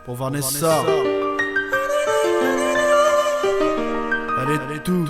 Pour Vanessa. Elle est tout.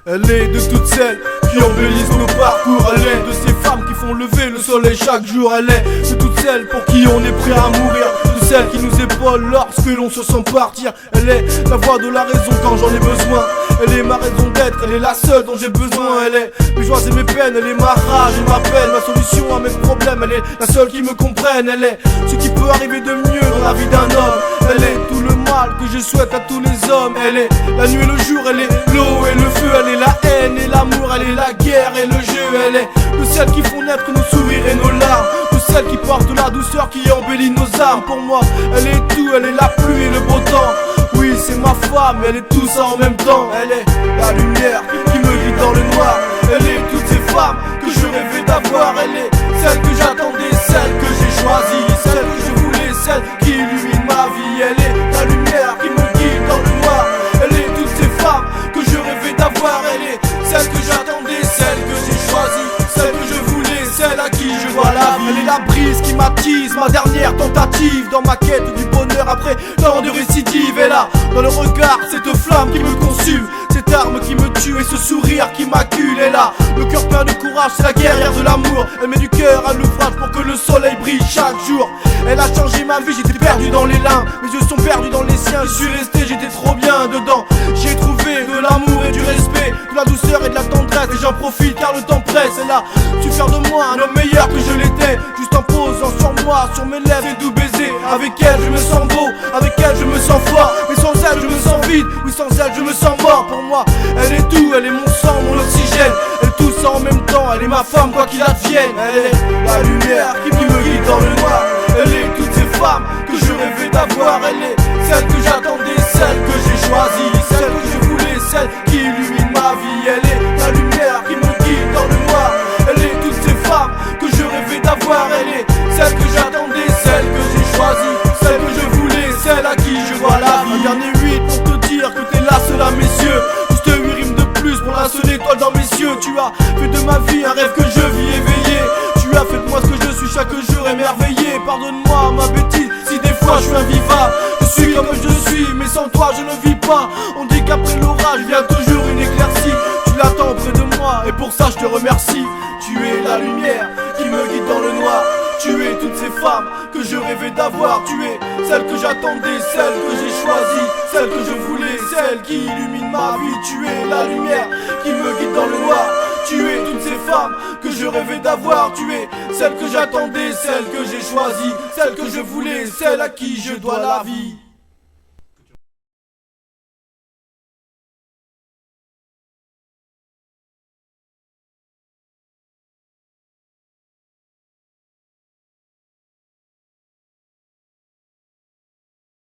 Elle est de toutes celles qui embellissent nos parcours. Elle est de ces femmes qui font lever le soleil chaque jour. Elle est de toutes celles pour qui on est prêt à mourir. De celles qui nous épaulent lorsque l'on se sent partir. Elle est la voix de la raison quand j'en ai besoin. Elle est ma raison d'être, elle est la seule dont j'ai besoin. Elle est mes joies et mes peines, elle est ma rage et ma peine, ma solution à mes problèmes. Elle est la seule qui me comprenne. Elle est ce qui peut arriver de mieux dans la vie d'un homme. Elle est tout le mal que je souhaite à tous les hommes. Elle est la nuit et le jour, elle est l'eau et le feu. Elle est la haine et l'amour, elle est la guerre et le jeu. Elle est de celles qui font naître nos sourires et nos larmes. De celles qui portent la douceur qui embellit nos âmes. Pour moi, elle est tout, elle est la pluie et le beau temps. Oui, c'est ma femme, elle est tout ça en même temps. Elle est la lumière qui me guide dans le noir. Elle est toutes ces femmes que je rêvais d'avoir. Elle est celle que j'attendais, celle que j'ai choisie, celle que je voulais, celle qui illumine ma vie. Elle est la lumière qui me guide dans le noir. Elle est toutes ces femmes que je rêvais d'avoir. Elle est celle que j'attendais, celle que j'ai choisie, celle que je voulais, celle à qui je vois la vie. Elle est la brise qui m'attise, ma dernière tentative dans ma quête du bonheur après tant de récidives. Et là, dans le regard, cette flamme qui me consume, cette arme qui me tue et ce sourire qui m'accule. Et là, le cœur plein de courage, c'est la guerrière de l'amour. Elle met du cœur à l'ouvrage pour que le soleil brille chaque jour. Elle a changé ma vie, j'étais perdu dans les limbes, mes yeux sont perdus dans les siens. Je suis resté, j'étais trop bien dedans. J'ai trouvé de l'amour et du respect, de la douceur et de la tendresse. Et j'en profite car le temps presse. Et là, tu fais de moi un homme meilleur que je l'étais, juste en posant sur moi, sur mes lèvres, et doux baisers. Avec elle je me sens beau, avec elle je me sens fort. Mais sans elle je me sens vide, oui sans elle je me sens mort. Pour moi, elle est tout, elle est mon sang, mon oxygène. Elle tout ça en même temps, elle est ma femme quoi qu'il advienne. Elle est la lumière qui me guide dans le noir. Elle est toutes ces femmes que je rêvais d'avoir. Elle est celle que j'attendais, celle que j'ai choisie, celle que je voulais, celle qui illumine ma vie. Elle est la lumière qui me guide dans le noir. Elle est toutes ces femmes que je rêvais d'avoir. Elle est celle que j'attendais, celle que j'ai choisie, celle que je voulais, celle à qui je vois la vie. Un dernier 8 pour te dire que t'es la seule à mes yeux. Juste 8 rimes de plus pour la seule étoile dans mes cieux. Tu as fait de ma vie un rêve que je vis éveillé. Tu as fait de moi ce que je suis chaque jour émerveillé. Pardonne-moi ma bêtise si des fois je suis invivable. Je suis comme je suis mais sans toi je ne vis pas. On dit qu'après l'orage vient toujours une éclaircie. Tu l'attends près de moi et pour ça je te remercie. Tu es la lumière qui me guide dans le noir. Tu es toutes ces femmes que je rêvais d'avoir. Tu es celle que j'attendais, celle que j'ai choisie, celle que je voulais, celle qui illumine ma vie. Tu es la lumière qui me guide dans le noir. Tu es toutes ces femmes que je rêvais d'avoir. Tu es celle que j'attendais, celle que j'ai choisie, celle que je voulais, celle à qui je dois la vie.